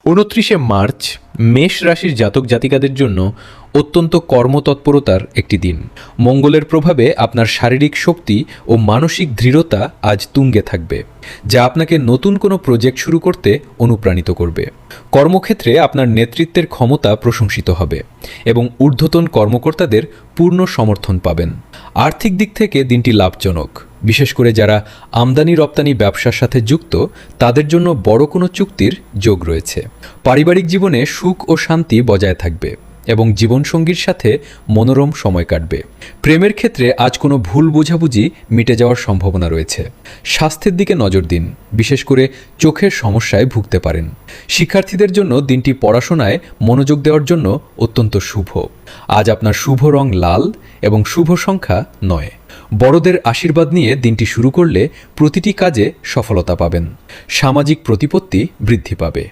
29শে March মেষ রাশির জাতক জাতিকাদের জন্য অত্যন্ত কর্মতৎপরতার একটি দিন। মঙ্গলের প্রভাবে আপনার শারীরিক শক্তি ও মানসিক দৃঢ়তা আজ তুঙ্গে থাকবে, যা আপনাকে নতুন কোনো প্রজেক্ট শুরু করতে অনুপ্রাণিত করবে। কর্মক্ষেত্রে আপনার নেতৃত্বের ক্ষমতা প্রশংসিত হবে এবং ঊর্ধ্বতন কর্মকর্তাদের পূর্ণ সমর্থন পাবেন। আর্থিক দিক থেকে দিনটি লাভজনক, বিশেষ করে যারা আমদানি রপ্তানি ব্যবসার সাথে যুক্ত তাদের জন্য বড় কোনো চুক্তির যোগ রয়েছে। পারিবারিক জীবনে সুখ ও শান্তি বজায় থাকবে এবং জীবনসঙ্গীর সাথে মনোরম সময় কাটবে। প্রেমের ক্ষেত্রে আজ কোনো ভুল বোঝাবুঝি মিটে যাওয়ার সম্ভাবনা রয়েছে। স্বাস্থ্যের দিকে নজর দিন, বিশেষ করে চোখের সমস্যায় ভুগতে পারেন। শিক্ষার্থীদের জন্য দিনটি পড়াশোনায় মনোযোগ দেওয়ার জন্য অত্যন্ত শুভ। আজ আপনার শুভ রং লাল এবং শুভ সংখ্যা 9। বড়দের আশীর্বাদ নিয়ে দিনটি শুরু করলে প্রতিটি কাজে সফলতা পাবেন। সামাজিক প্রতিপত্তি বৃদ্ধি পাবে।